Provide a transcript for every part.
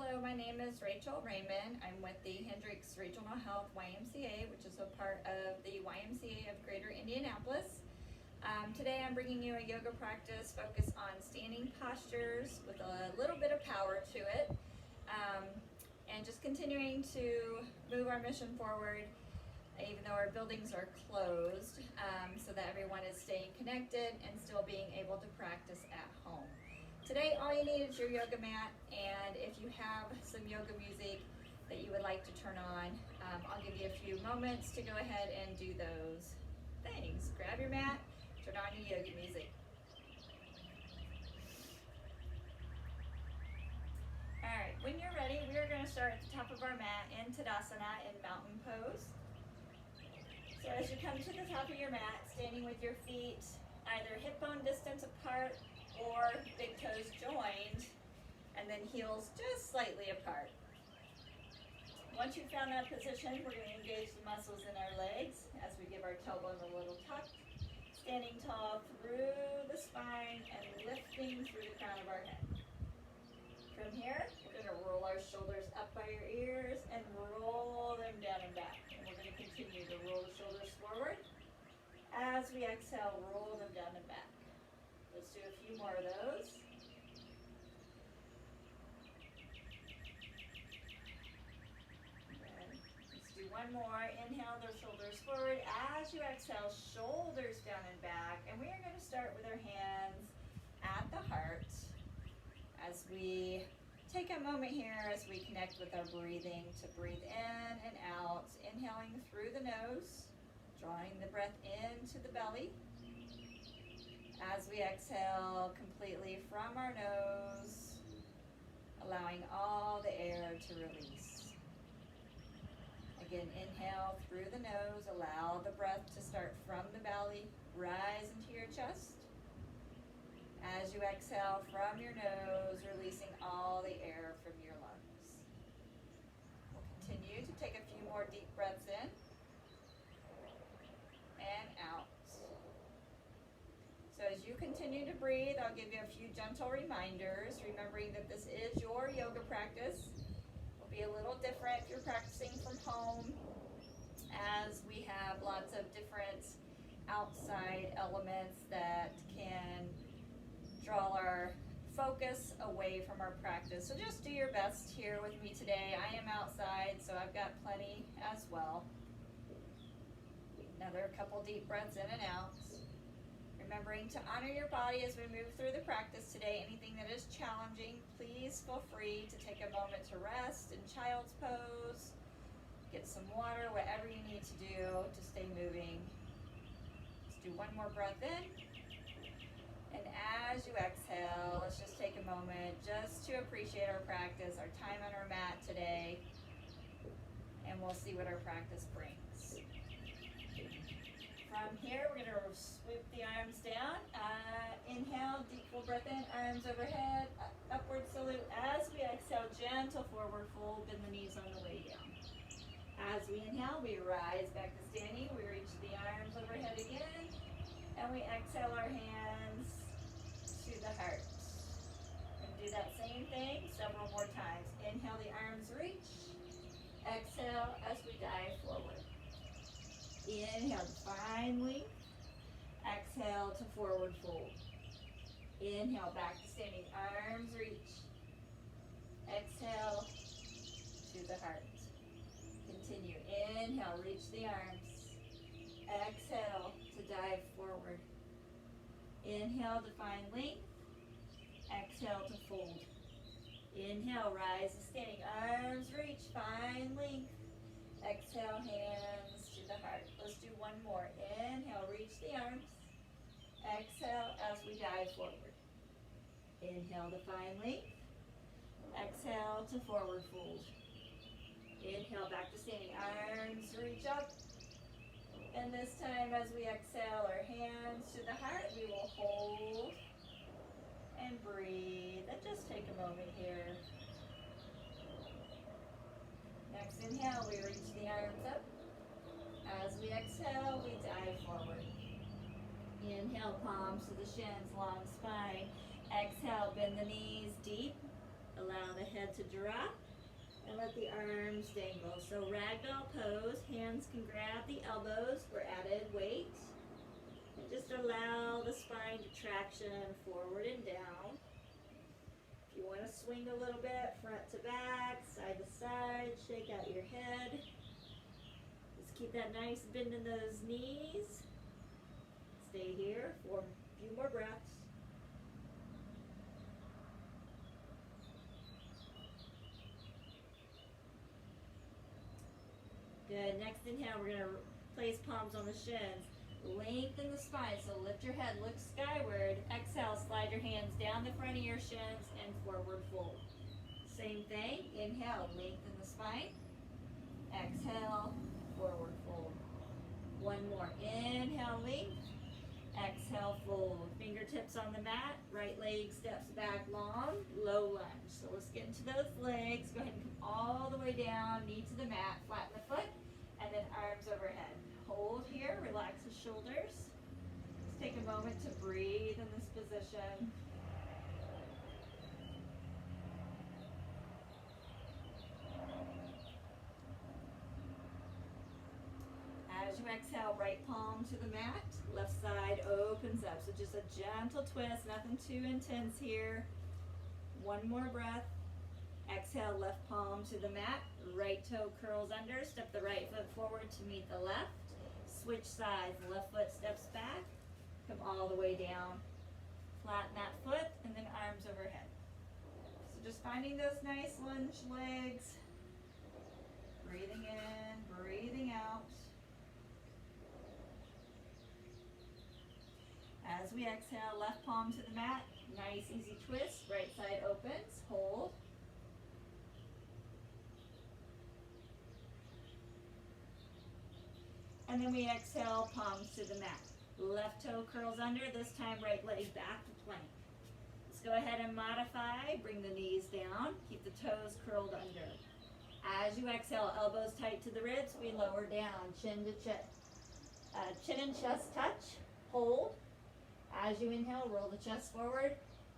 Hello, my name is Rachel Raymond. I'm with the Hendricks Regional Health YMCA, which is a part of the YMCA of Greater Indianapolis. Today I'm bringing you a yoga practice focused on standing postures with a little bit of power to it, and just continuing to move our mission forward even though our buildings are closed, so that everyone is staying connected and still being able to practice at home. Today, all you need is your yoga mat, and if you have some yoga music that you would like to turn on, I'll give you a few moments to go ahead and do those things. Grab your mat, turn on your yoga music. All right, when you're ready, we are going to start at the top of our mat in Tadasana in mountain pose. So as you come to the top of your mat, standing with your feet either hip bone distance apart or big toes joined, and then heels just slightly apart. Once you've found that position, we're going to engage the muscles in our legs as we give our tailbone a little tuck, standing tall through the spine and lifting through the crown of our head. From here, we're going to roll our shoulders up by your ears and roll them down and back. And we're going to continue to roll the shoulders forward. As we exhale, roll them down and back. Let's do a few more of those. And let's do one more. Inhale, the shoulders forward. As you exhale, shoulders down and back. And we are going to start with our hands at the heart. As we take a moment here as we connect with our breathing to breathe in and out, inhaling through the nose, drawing the breath into the belly. As we exhale completely from our nose, allowing all the air to release. Again, inhale through the nose, allow the breath to start from the belly, rise into your chest. As you exhale from your nose, releasing all the air from your lungs. We'll continue to take a few more deep breaths in and out. So as you continue to breathe, I'll give you a few gentle reminders, remembering that this is your yoga practice. It will be a little different if you're practicing from home, as we have lots of different outside elements that can draw our focus away from our practice. So just do your best here with me today. I am outside, so I've got plenty as well. Another couple deep breaths in and out. Remembering to honor your body as we move through the practice today. Anything that is challenging, please feel free to take a moment to rest in child's pose, get some water, whatever you need to do to stay moving. Let's do one more breath in. And as you exhale, let's just take a moment just to appreciate our practice, our time on our mat today, and we'll see what our practice brings. From here, we're going to swoop the arms down. Inhale, deep full breath in, arms overhead, upward salute. As we exhale, gentle forward fold, bend the knees on the way down. As we inhale, we rise back to standing. We reach the arms overhead again. And we exhale our hands to the heart. And do that same thing several more times. Inhale, the arms reach. Exhale as we dive forward. Inhale, find length. Exhale to forward fold. Inhale, back to standing. Arms reach. Exhale to the heart. Continue. Inhale, reach the arms. Exhale to dive forward. Inhale to find length. Exhale to fold. Inhale, rise to standing. Arms reach, find length. Exhale, hands to the heart. Let's do one more. Inhale, reach the arms. Exhale as we dive forward. Inhale to find length. Exhale to forward fold. Inhale, back to standing. Arms reach up. And this time, as we exhale our hands to the heart, we will hold and breathe. And just take a moment here. Next inhale, we reach the arms up. As we exhale, we dive forward. Inhale, palms to the shins, long spine. Exhale, bend the knees deep. Allow the head to drop and let the arms dangle. So ragdoll pose, hands can grab the elbows for added weight. And just allow the spine to traction forward and down. If you want to swing a little bit, front to back, side to side, shake out your head. Just keep that nice bend in those knees. Stay here for a few more breaths. Good. Next inhale, we're going to place palms on the shins. Lengthen the spine, so lift your head, look skyward. Exhale, slide your hands down the front of your shins and forward fold. Same thing. Inhale, lengthen the spine. Exhale, forward fold. One more. Inhale, length. Exhale, fold. Fingertips on the mat. Right leg steps back long. Low lunge. So let's get into those legs. Go ahead and come all the way down. Knee to the mat. Flatten the foot. And then arms overhead. Hold here. Relax the shoulders. Just take a moment to breathe in this position. As you exhale, right palm to the mat, left side opens up. So just a gentle twist, nothing too intense here. One more breath. Exhale, left palm to the mat, right toe curls under, step the right foot forward to meet the left. Switch sides, left foot steps back, come all the way down. Flatten that foot and then arms overhead. So just finding those nice lunge legs. Breathing in, breathing out. As we exhale, left palm to the mat, nice easy twist, right side opens, hold. And then we exhale, palms to the mat. Left toe curls under, this time right leg back to plank. Let's go ahead and modify, bring the knees down, keep the toes curled under. As you exhale, elbows tight to the ribs, we lower down, chin to chin and chest touch, hold. As you inhale, roll the chest forward,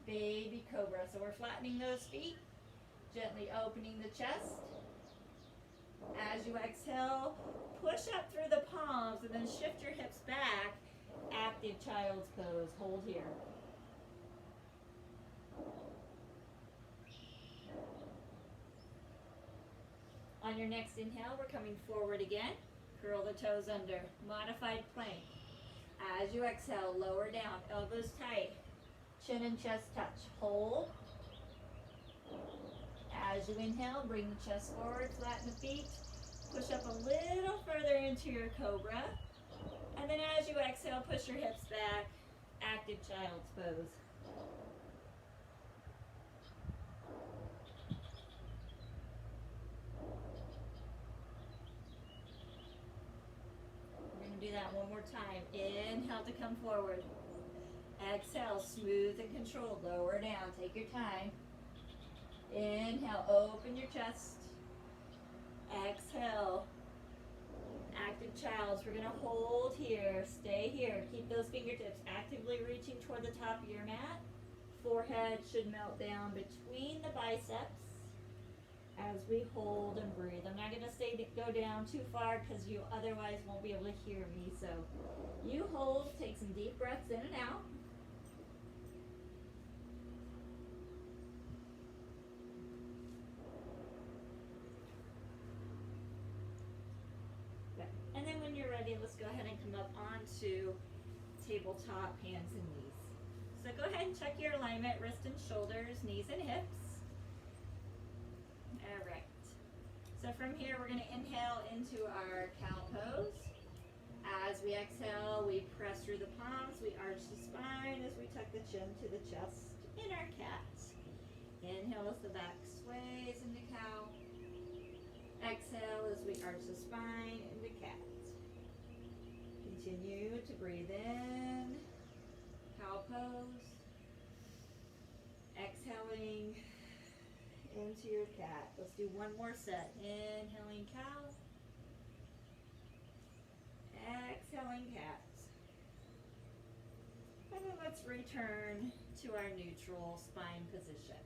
baby cobra. So we're flattening those feet, gently opening the chest. As you exhale, push up through the palms and then shift your hips back, active child's pose. Hold here. On your next inhale, we're coming forward again. Curl the toes under, modified plank. As you exhale, lower down, elbows tight, chin and chest touch. Hold. As you inhale, bring the chest forward, flatten the feet, push up a little further into your cobra. And then as you exhale, push your hips back, active child's pose. Do that one more time. Inhale to come forward. Exhale, smooth and controlled. Lower down. Take your time. Inhale, open your chest. Exhale, active child's. We're going to hold here. Stay here. Keep those fingertips actively reaching toward the top of your mat. Forehead should melt down between the biceps. As we hold and breathe. I'm not going to go down too far because you otherwise won't be able to hear me. So you hold, take some deep breaths in and out. Good. And then when you're ready, let's go ahead and come up onto tabletop, hands and knees. So go ahead and check your alignment, wrist and shoulders, knees and hips. All right. So from here, we're going to inhale into our cow pose. As we exhale, we press through the palms. We arch the spine as we tuck the chin to the chest in our cat. Inhale as the back sways into cow. Exhale as we arch the spine into cat. Continue to breathe in, cow pose. Exhaling into your cat. Let's do one more set. Inhaling cow. Exhaling cat. And then let's return to our neutral spine position.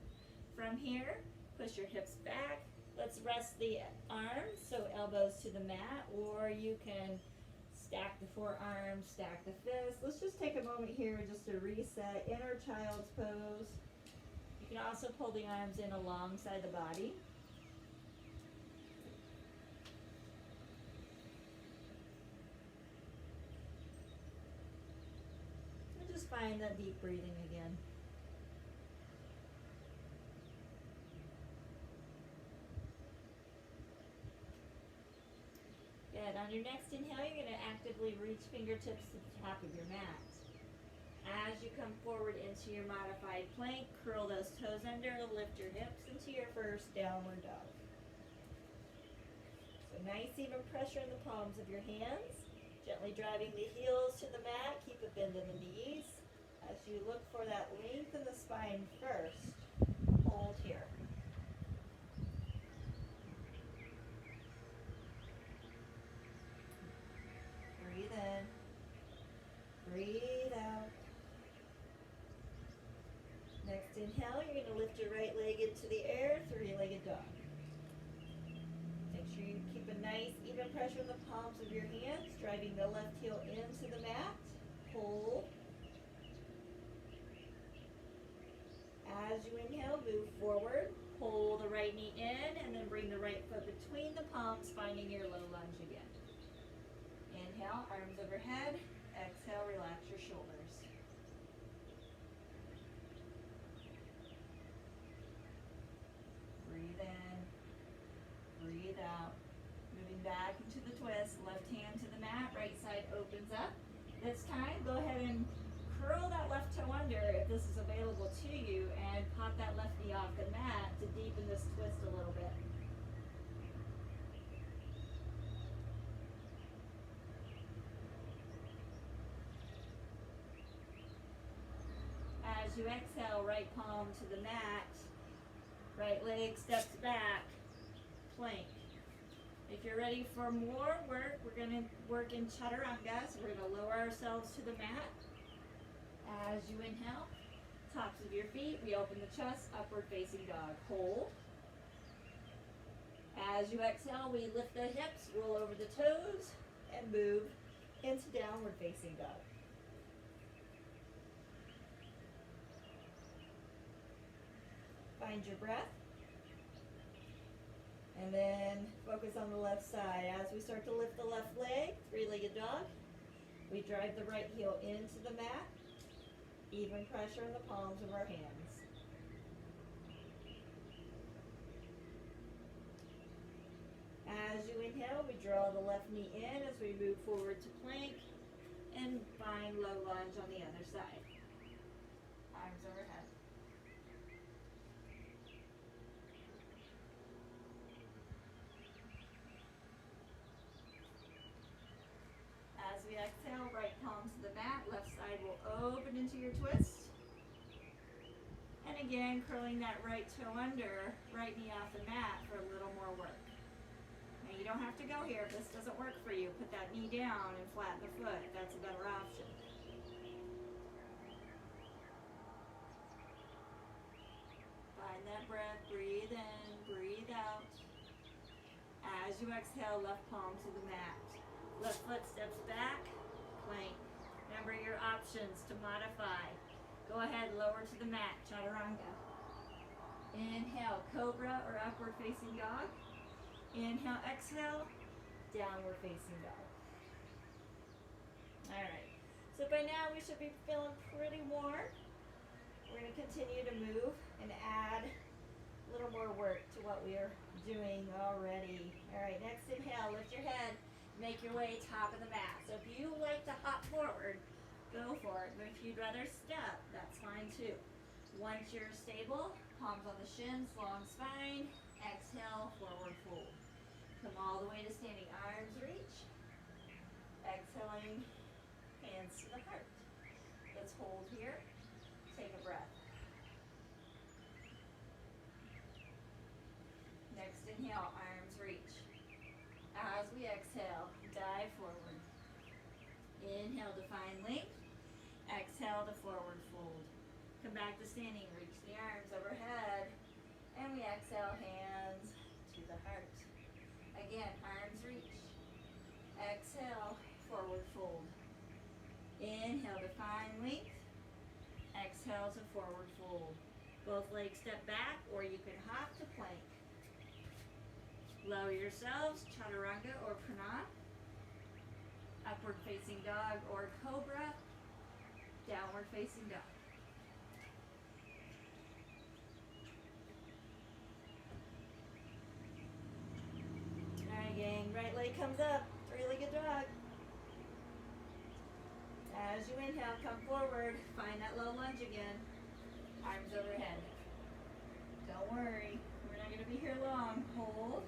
From here, Push your hips back. Let's rest the arms, so elbows to the mat, or you can stack the forearms, stack the fists. Let's just take a moment here just to reset inner child's pose. You can also pull the arms in alongside the body. And just find that deep breathing again. Good. On your next inhale, you're going to actively reach fingertips to the top of your mat. As you come forward into your modified plank, curl those toes under, lift your hips into your first downward dog. So nice even pressure in the palms of your hands, gently driving the heels to the mat, keep a bend in the knees. As you look for that length in the spine first, hold here. Breathe in, breathe out. Next inhale, you're going to lift your right leg into the air, three-legged dog. Make sure you keep a nice even pressure in the palms of your hands, driving the left heel into the mat. Hold. As you inhale, move forward. Pull the right knee in, and then bring the right foot between the palms, finding your low lunge again. Inhale, arms overhead. Exhale, relax your shoulders. Breathe in, breathe out. Moving back into the twist, left hand to the mat, right side opens up. This time, go ahead and curl that left toe under if this is available to you, and pop that left knee off the mat to deepen this twist a little bit. As you exhale, right palm to the mat, right leg steps back, plank. If you're ready for more work, we're going to work in Chaturanga, so we're going to lower ourselves to the mat. As you inhale, tops of your feet, we open the chest, upward facing dog. Hold. As you exhale, we lift the hips, roll over the toes, and move into downward facing dog. Find your breath. And then focus on the left side. As we start to lift the left leg, three-legged dog, we drive the right heel into the mat. Even pressure in the palms of our hands. As you inhale, we draw the left knee in as we move forward to plank and find low lunge on the other side. Arms overhead. As we exhale, right palm to the mat, left side will open into your twist. And again, curling that right toe under, right knee off the mat for a little more work. Now you don't have to go here if this doesn't work for you. Put that knee down and flatten the foot if that's a better option. Find that breath, breathe in, breathe out. As you exhale, left palm to the mat. Left foot steps back, plank. Remember your options to modify. Go ahead, lower to the mat, Chaturanga. Inhale, cobra or upward facing dog. Inhale, exhale, downward facing dog. All right, so by now we should be feeling pretty warm. We're going to continue to move and add a little more work to what we are doing already. All right, next inhale, lift your head. Make your way top of the mat. So if you like to hop forward, go for it. But if you'd rather step, that's fine too. Once you're stable, palms on the shins, long spine. Exhale, forward fold. Come all the way to standing, arms reach. Exhaling, hands to the heart. Let's hold here. Take a breath. Next inhale, arms reach. As we exhale, dive forward. Inhale to find length. Exhale to forward fold. Come back to standing, reach the arms overhead. And we Exhale, hands to the heart. Again, arms reach. Exhale, forward fold. Inhale to find length. Exhale to forward fold. Both legs step back, or you can hop to plank. Lower yourselves, chaturanga or prana. Upward facing dog or cobra. Downward facing dog. Alright gang, right leg comes up, three-legged dog. As you inhale, come forward, find that low lunge again. Arms overhead. Don't worry, we're not going to be here long. Hold.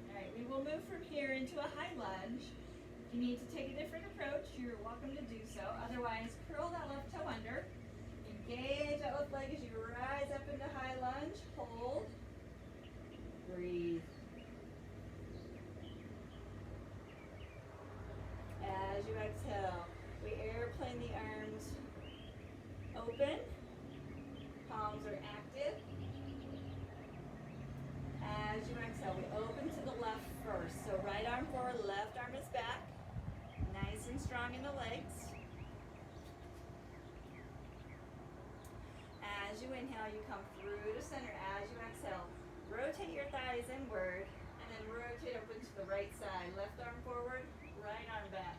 Alright, we will move from here into a high lunge. If you need to take a different approach, you're welcome to do so. Otherwise, curl that left toe under. Engage that left leg as you rise up into high lunge. Hold. Breathe. As you exhale, we airplane the arms open. Palms are active. As you exhale, we open to the left first. So right arm forward, left arm is back. Nice and strong in the legs. As you inhale, you come through to center. As you exhale, rotate your thighs inward and then rotate open to the right side. Left arm forward, right arm back.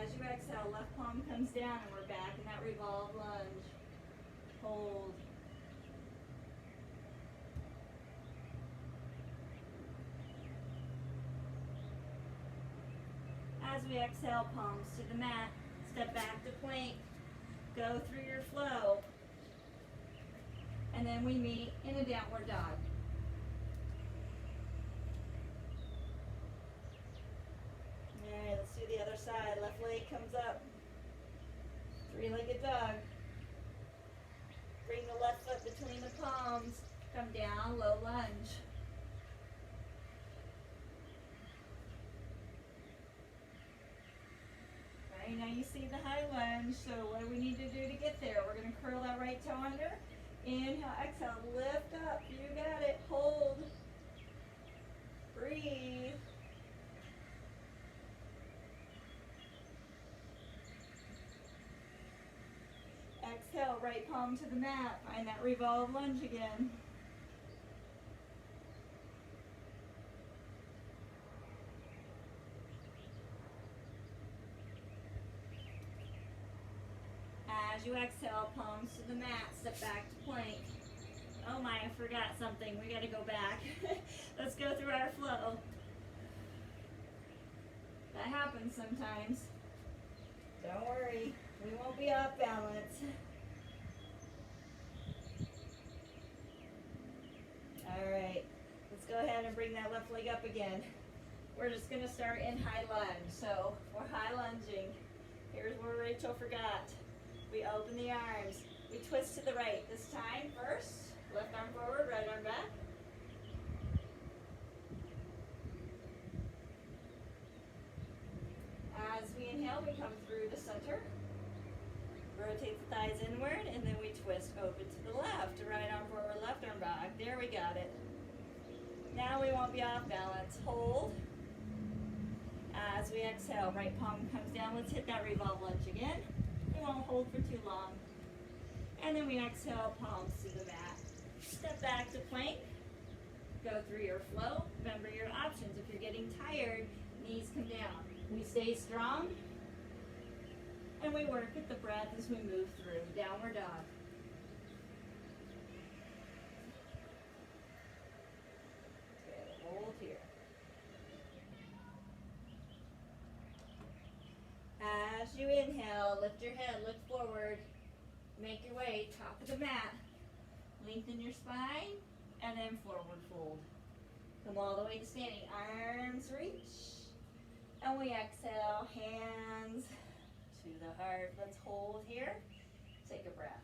As you exhale, left palm comes down and we're back in that revolve lunge. Hold. As we exhale, palms to the mat, step back to plank, go through your flow, and then we meet in a downward dog. Alright, let's do the other side. Left leg comes up, three-legged dog. Bring the left foot between the palms, come down, low lunge. Right, now you see the high lunge, so what do we need to do to get there? We're going to curl that right toe under. Inhale, exhale, lift up. You got it. Hold. Breathe. Exhale, right palm to the mat. Find that revolve lunge again. As you exhale, palms to the mat, step back to plank. Oh my, I forgot something. We got to go back. Let's go through our flow. That happens sometimes. Don't worry, we won't be off balance. All right, let's go ahead and bring that left leg up again. We're just going to start in high lunge. So we're high lunging. Here's where Rachel forgot. We open the arms. We twist to the right. This time, first, left arm forward, right arm back. As we inhale, we come through the center. Rotate the thighs inward, and then we twist open to the left. Right arm forward, left arm back. There, we got it. Now we won't be off balance. Hold. As we exhale, right palm comes down. Let's hit that revolve lunge again. We won't hold for too long. And then we exhale, palms to the mat. Step back to plank. Go through your flow. Remember your options. If you're getting tired, knees come down. We stay strong. And we work with the breath as we move through. Downward dog. Good. Hold here. As you inhale, lift your head, look forward. Make your way, top of the mat. Lengthen your spine, and then forward fold. Come all the way to standing. Arms reach. And we exhale, hands to the heart. Let's hold here. Take a breath.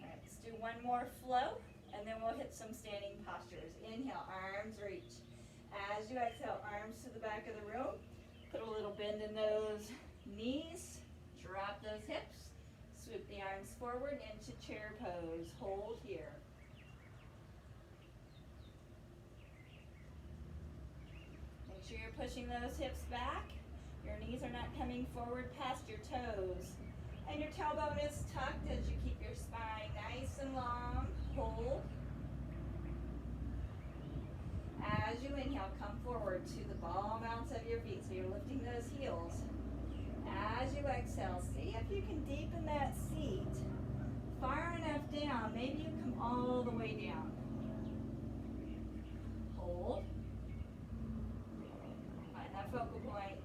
All right, let's do one more flow, and then we'll hit some standing postures. Inhale, arms arms reach. As you exhale, arms to the back of the room. Put a little bend in those knees. Drop those hips. Swoop the arms forward into chair pose. Hold here. Make sure you're pushing those hips back. Your knees are not coming forward past your toes. And your tailbone is tucked as you keep your spine nice and long. Hold. As you inhale, come forward to the ball mounts of your feet. So you're lifting those heels. As you exhale, see if you can deepen that seat far enough down. Maybe you come all the way down. Hold. Find that focal point.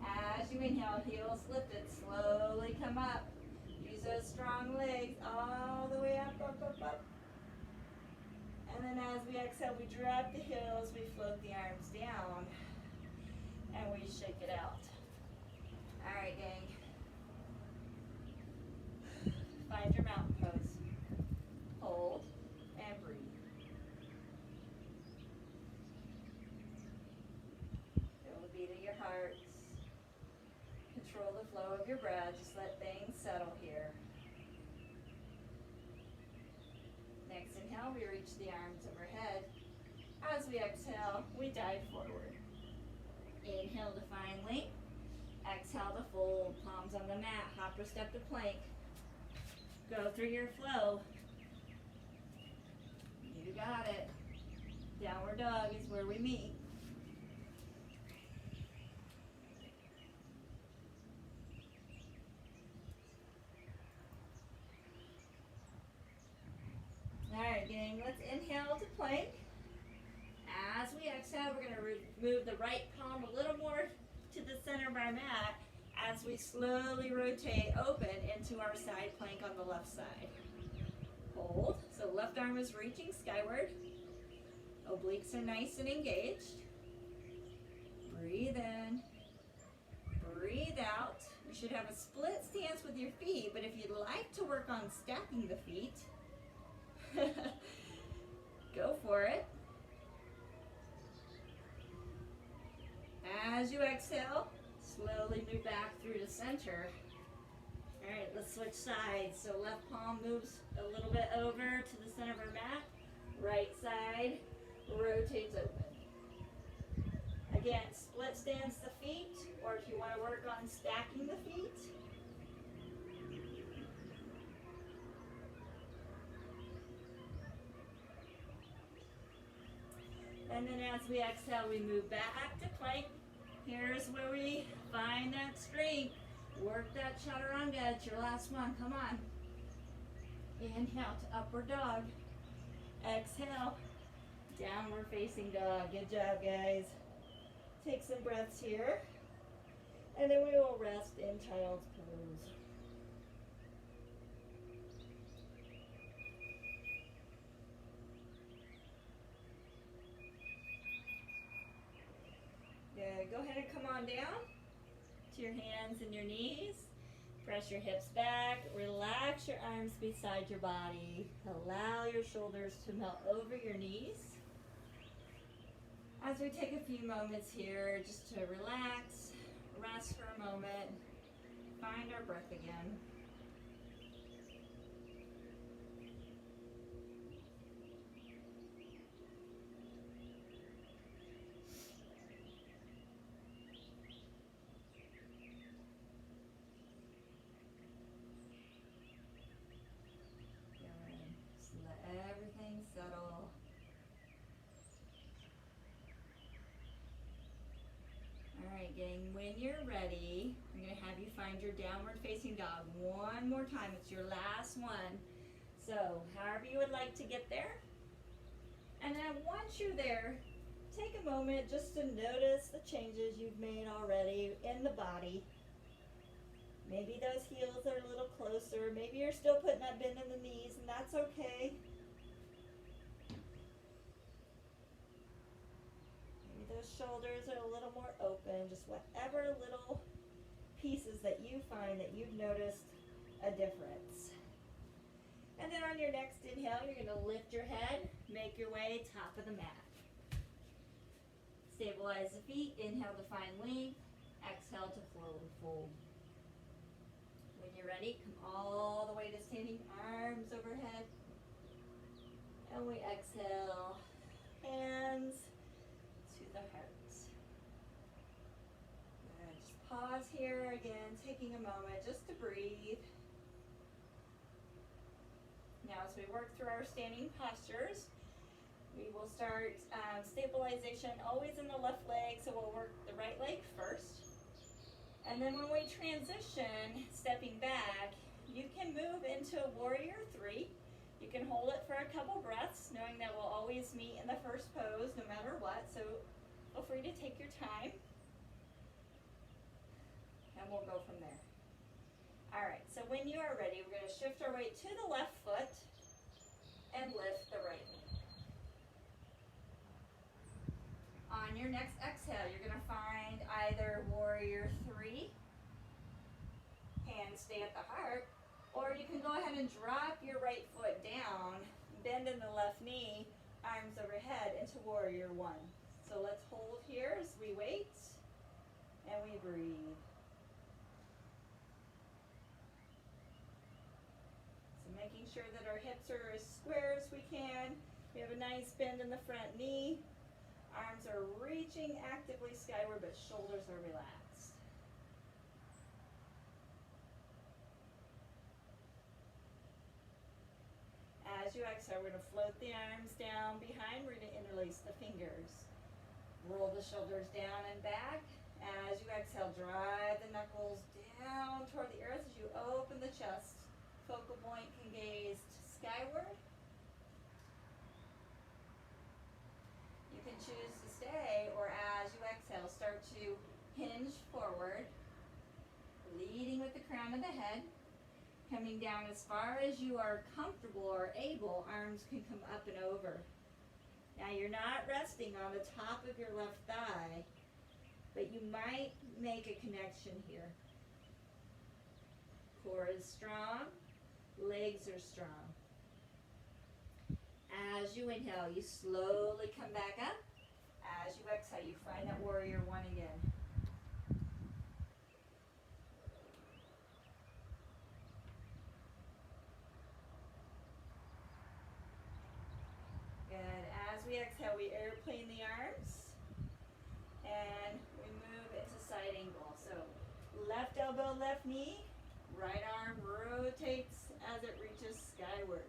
As you inhale, heels lifted, slowly come up. Use those strong legs all the way up, up, up, up. And then as we exhale, we drop the heels, we float the arms down, and we shake it out. All right, gang. Find your mountain pose. Hold and breathe. Feel the beat of your heart. Control the flow of your breath. Just let things settle here. Next inhale, we reach the arms overhead. As we exhale, we dive forward. Inhale to find length. Exhale to fold. Palms on the mat. Hop or step to plank. Go through your flow. You got it. Downward dog is where we meet. Alright, gang, let's inhale to plank. As we exhale, we're going to move the right palm a little more to the center of our mat as we slowly rotate open into our side plank on the left side. Hold. So left arm is reaching skyward. Obliques are nice and engaged. Breathe in. Breathe out. You should have a split stance with your feet, but if you'd like to work on stacking the feet, go for it. As you exhale, slowly move back through to center. All right, let's switch sides. So left palm moves a little bit over to the center of our mat. Right side rotates open. Again, split stance the feet, or if you want to work on stacking the feet. And then as we exhale, we move back to plank. Here's where we find that strength. Work that chaturanga. It's your last one. Come on. Inhale to upward dog. Exhale. Downward facing dog. Good job, guys. Take some breaths here. And then we will rest in child's pose. Good. Go ahead and come on down to your hands and your knees. Press your hips back. Relax your arms beside your body. Allow your shoulders to melt over your knees. As we take a few moments here just to relax, rest for a moment, find our breath again. Settle. Alright, gang, when you're ready, I'm going to have you find your downward facing dog one more time. It's your last one. So, however you would like to get there. And then once you're there, take a moment just to notice the changes you've made already in the body. Maybe those heels are a little closer. Maybe you're still putting that bend in the knees, and that's okay. Those shoulders are a little more open, just whatever little pieces that you find that you've noticed a difference. And then on your next inhale, you're going to lift your head, make your way top of the mat. stabilize the feet. Inhale to find length. Exhale to flow and fold. When you're ready, come all the way to standing, arms overhead. And we exhale, hands to the heart. And just pause here again, taking a moment just to breathe. Now as we work through our standing postures, we will start stabilization always in the left leg, so we'll work the right leg first. And then when we transition, stepping back, you can move into warrior three. You can hold it for a couple breaths, knowing that we'll always meet in the first pose no matter what, so feel free to take your time. And we'll go from there. All right, so when you are ready, we're going to shift our weight to the left foot and lift the right knee. On your next exhale, you're going to find either warrior three, hands stay at the heart, or you can go ahead and drop your right foot down, bend in the left knee, arms overhead into warrior one. So let's hold here as we wait and we breathe. So making sure that our hips are as square as we can. We have a nice bend in the front knee. Arms are reaching actively skyward, but shoulders are relaxed. As you exhale, we're going to float the arms down behind. We're going to interlace the fingers. Roll the shoulders down and back. As you exhale, drive the knuckles down toward the earth as you open the chest. Focal point can gaze skyward. You can choose to stay, or as you exhale, start to hinge forward, leading with the crown of the head, coming down as far as you are comfortable or able. Arms can come up and over. Now you're not resting on the top of your left thigh, but you might make a connection here. Core is strong, legs are strong. As you inhale, you slowly come back up. As you exhale, you find that warrior one again. Good. As we exhale, we airplane the arms. And we move into side angle. So left elbow, left knee. Right arm rotates as it reaches skyward.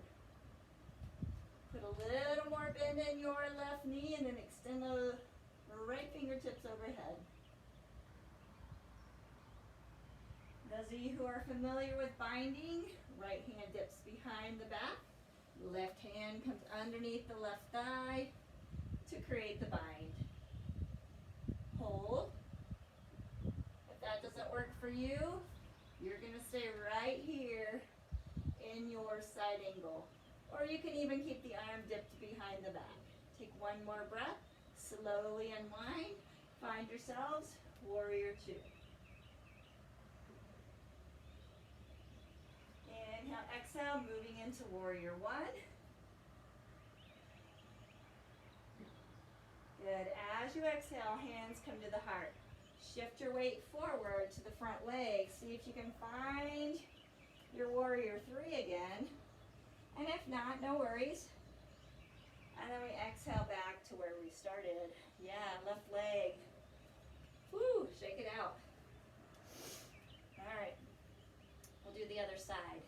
Put a little more bend in your left knee and then extend the right fingertips overhead. Those of you who are familiar with binding, right hand dips behind the back. Left hand comes underneath the left thigh to create the bind. Hold. If that doesn't work for you, you're going to stay right here in your side angle. Or you can even keep the arm dipped behind the back. Take one more breath, slowly unwind, find yourselves, warrior two. Inhale, exhale, moving into warrior one. Good. As you exhale, hands come to the heart. Shift your weight forward to the front leg. See if you can find your warrior three again. And if not, no worries. And then we exhale back to where we started. Yeah, left leg. Woo, shake it out. All right, we'll do the other side.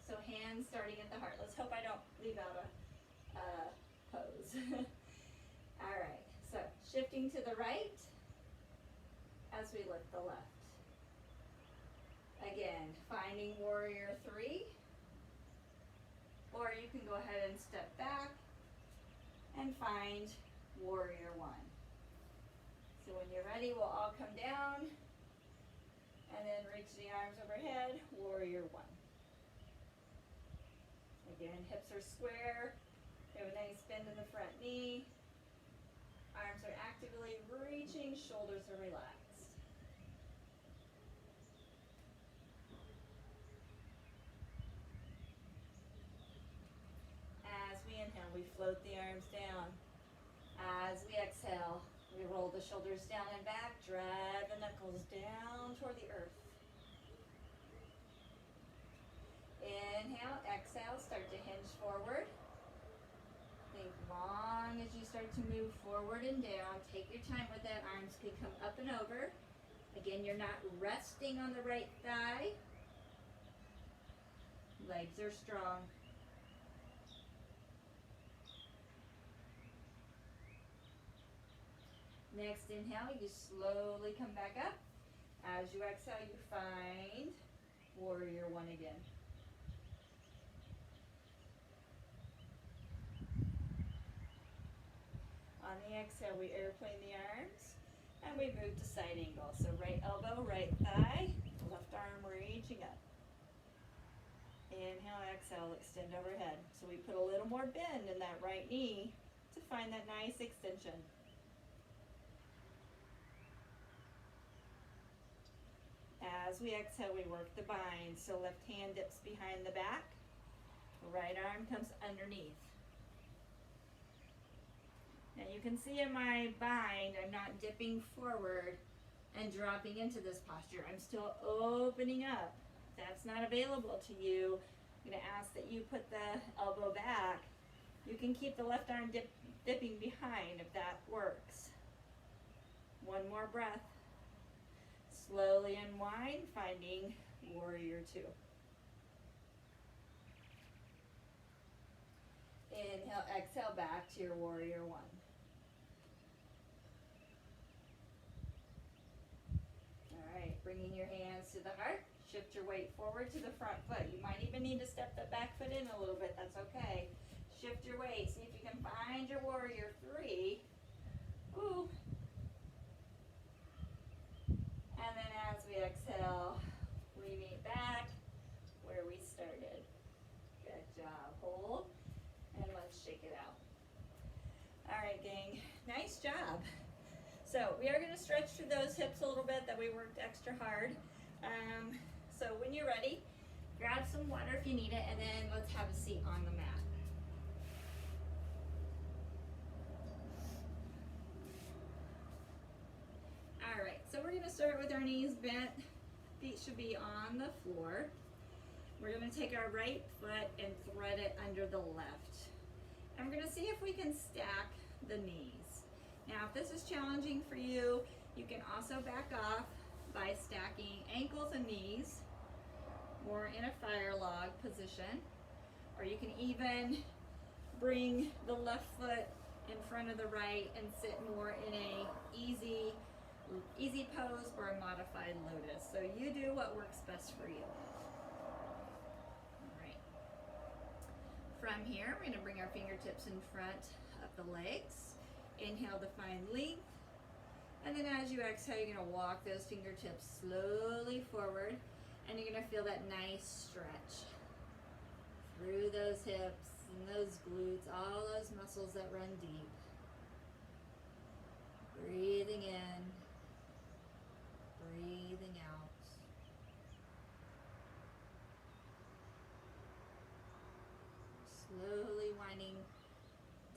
So hands starting at the heart. Let's hope I don't leave out a pose. All right, so shifting to the right as we lift the left. Again, finding warrior three. Or you can go ahead and step back and find warrior one. So when you're ready, we'll all come down and then reach the arms overhead, warrior one. Again, hips are square. We have a nice bend in the front knee. Arms are actively reaching, shoulders are relaxed. As we inhale, we float the arms down. As we exhale, we roll the shoulders down and back. Drag the knuckles down toward the earth. Inhale, exhale, start to hinge forward. Think long as you start to move forward and down. Take your time with that. Arms can come up and over. Again, you're not resting on the right thigh. Legs are strong. Next inhale, you slowly come back up. As you exhale, you find warrior one again. On the exhale, we airplane the arms and we move to side angle. So right elbow, right thigh, left arm reaching up. Inhale, exhale, extend overhead. So we put a little more bend in that right knee to find that nice extension. As we exhale, we work the bind. So left hand dips behind the back, right arm comes underneath. Now you can see in my bind, I'm not dipping forward and dropping into this posture. I'm still opening up. If that's not available to you, I'm going to ask that you put the elbow back. You can keep the left arm dipping behind if that works. One more breath. Slowly unwind, finding warrior two. Inhale, exhale, back to your warrior one. All right, bringing your hands to the heart. Shift your weight forward to the front foot. You might even need to step the back foot in a little bit. That's okay. Shift your weight. See if you can find your warrior three. Ooh. And then as we exhale, we meet back where we started. Good job. Hold. And let's shake it out. All right, gang. Nice job. So we are going to stretch through those hips a little bit that we worked extra hard. So when you're ready, grab some water if you need it, and then let's have a seat on the mat. All right, so we're going to start with our knees bent. Feet should be on the floor. We're going to take our right foot and thread it under the left. And we're going to see if we can stack the knees. Now, if this is challenging for you, you can also back off by stacking ankles and knees more in a fire log position, or you can even bring the left foot in front of the right and sit more in a easy pose or a modified lotus. So you do what works best for you. All right. From here, we're going to bring our fingertips in front of the legs. Inhale to find length. And then as you exhale, you're going to walk those fingertips slowly forward, and you're going to feel that nice stretch through those hips and those glutes, all those muscles that run deep. Breathing in, breathing out. Slowly winding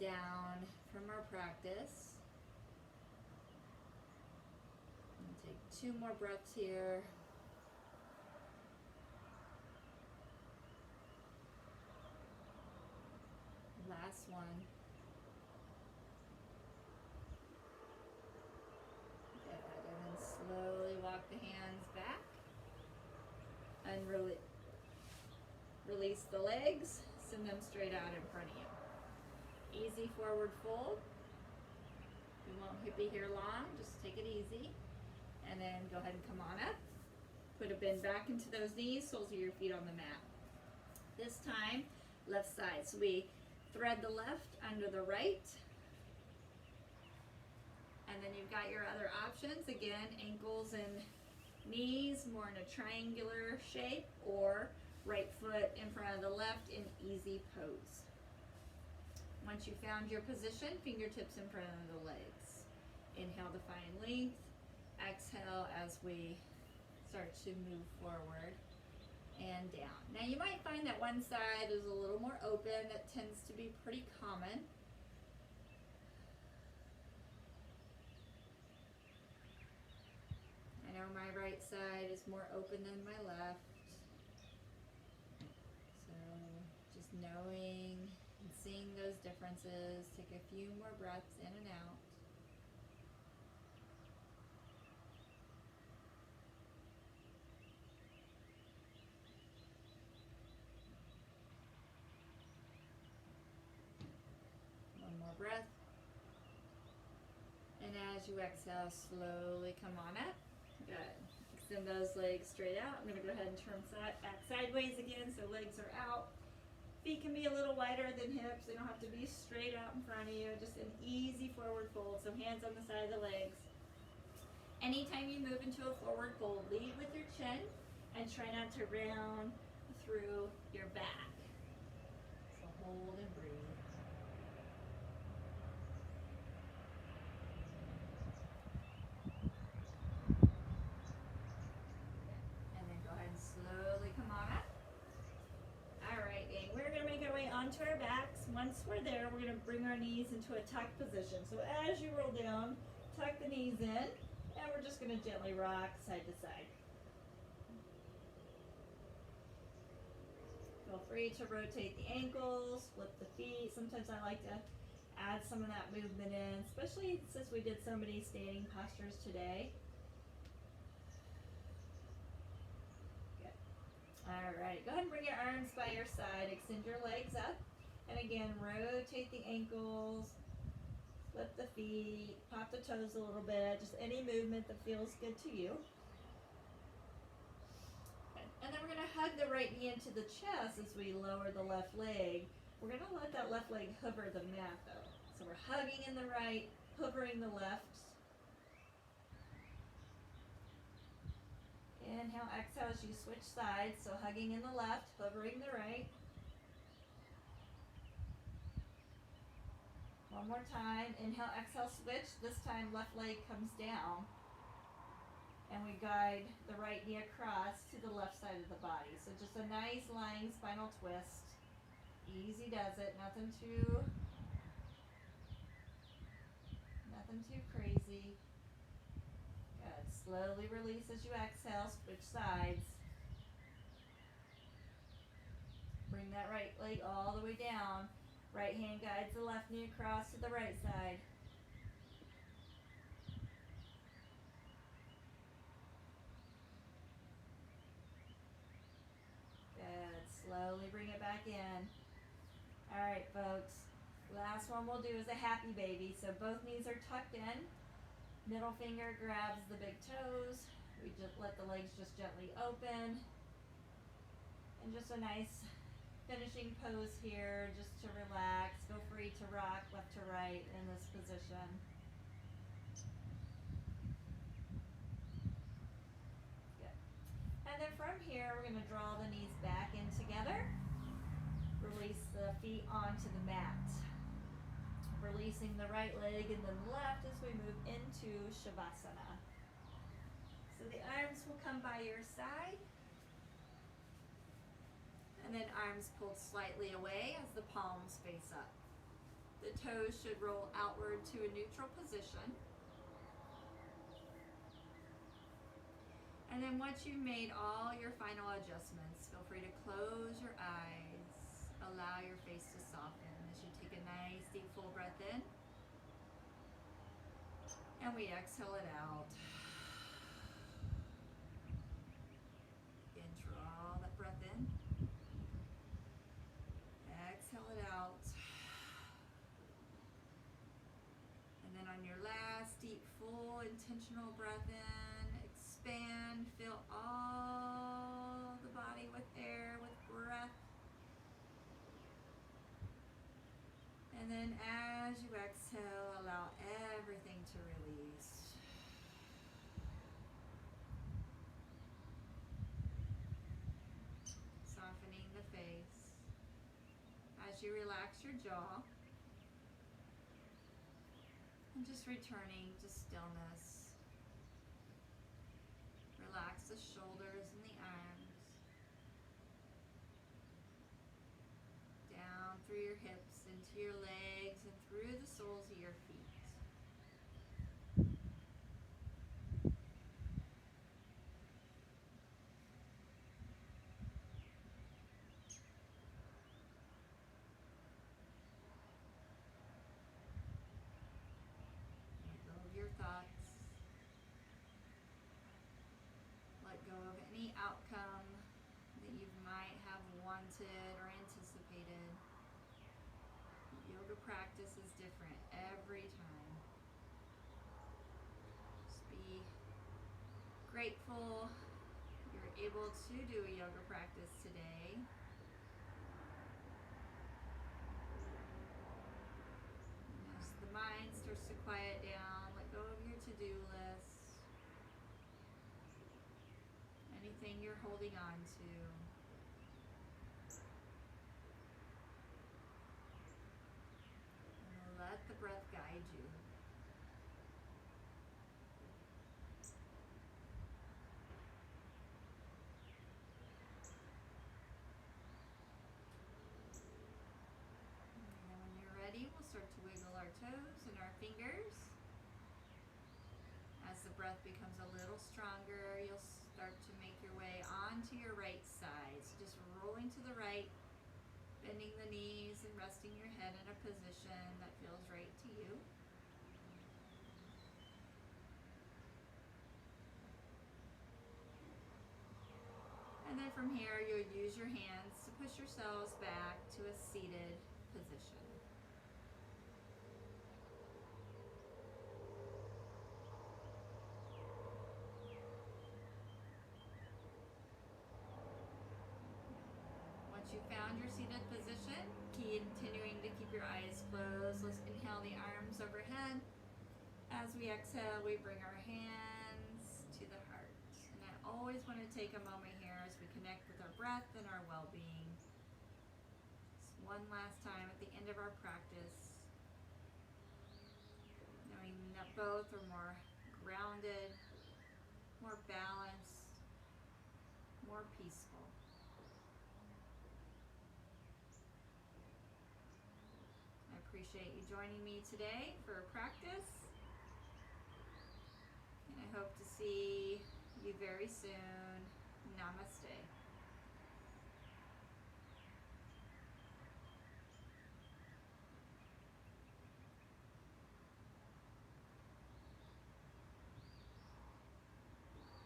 down from our practice. Take 2 more breaths here. Last one. Good. And then slowly walk the hands back. And release the legs. Send them straight out in front of you. Easy forward fold. You won't be here long. Just take it easy. And then go ahead and come on up. Put a bend back into those knees, soles of your feet on the mat. This time, left side. So we thread the left under the right. And then you've got your other options. Again, ankles and knees more in a triangular shape, or right foot in front of the left in easy pose. Once you found your position, fingertips in front of the legs. Inhale to find length. Exhale as we start to move forward and down. Now you might find that one side is a little more open. That tends to be pretty common. my right side is more open than my left. So just knowing and seeing those differences. Take a few more breaths in and out. One more breath. And as you exhale, slowly come on up. Good. Extend those legs straight out. I'm going to go ahead and turn back sideways again so legs are out. Feet can be a little wider than hips. They don't have to be straight out in front of you. Just an easy forward fold. So hands on the side of the legs. Anytime you move into a forward fold, lead with your chin and try not to round through your back. So hold and breathe. Onto our backs. Once we're there, we're going to bring our knees into a tuck position. So as you roll down, tuck the knees in, and we're just going to gently rock side to side. Feel free to rotate the ankles, flip the feet. Sometimes I like to add some of that movement in, especially since we did so many standing postures today. Alright, go ahead and bring your arms by your side, extend your legs up, and again, rotate the ankles, flip the feet, pop the toes a little bit, just any movement that feels good to you. And then we're going to hug the right knee into the chest as we lower the left leg. We're going to let that left leg hover the mat though. So we're hugging in the right, hovering the left. Inhale, exhale as you switch sides. So hugging in the left, hovering the right. One more time. Inhale, exhale, switch. This time left leg comes down. And we guide the right knee across to the left side of the body. So just a nice lying spinal twist. Easy does it. Nothing too crazy. Good. Slowly release as you exhale. Switch sides. Bring that right leg all the way down. Right hand guides the left knee across to the right side. Good. Slowly bring it back in. All right, folks. Last one we'll do is a happy baby. So both knees are tucked in. Middle finger grabs the big toes. We just let the legs just gently open. And just a nice finishing pose here, just to relax. Feel free to rock left to right in this position. Good. And then from here, we're going to draw the knees back in together. Release the feet onto the mat. Releasing the right leg and then left as we move into Shavasana. So the arms will come by your side. And then arms pulled slightly away as the palms face up. The toes should roll outward to a neutral position. And then once you've made all your final adjustments, feel free to close your eyes. Allow your face to soften as you take a nice deep full breath in. And we exhale it out. Again, draw that breath in. Exhale it out. And then on your last deep, full, intentional breath in, expand, fill all the body with air, with breath. And then as you exhale, allow everything to release. Softening the face. As you relax your jaw. And just returning to stillness. Relax the shoulders and the arms. Down through your hips, into your legs, and through the soles of your feet. wanted or anticipated. Yoga practice is different every time. Just be grateful you're able to do a yoga practice today. And as the mind starts to quiet down, let go of your to-do list. Anything you're holding on to. And let the breath guide you. And when you're ready, we'll start to wiggle our toes and our fingers. As the breath becomes a little stronger, you'll start to make your way onto your right side. So just rolling to the right, bending the knees and resting your head in a position that feels right to you. And then from here, you'll use your hands to push yourselves back to a seated position. Once you've found your seated position, continuing to keep your eyes closed, let's inhale the arms overhead. As we exhale, we bring our hands to the heart. And I always want to take a moment here as we connect with our breath and our well-being. Just one last time at the end of our practice, knowing that both are more grounded, more balanced, more peaceful. I appreciate you joining me today for a practice. And I hope to see you very soon. Namaste.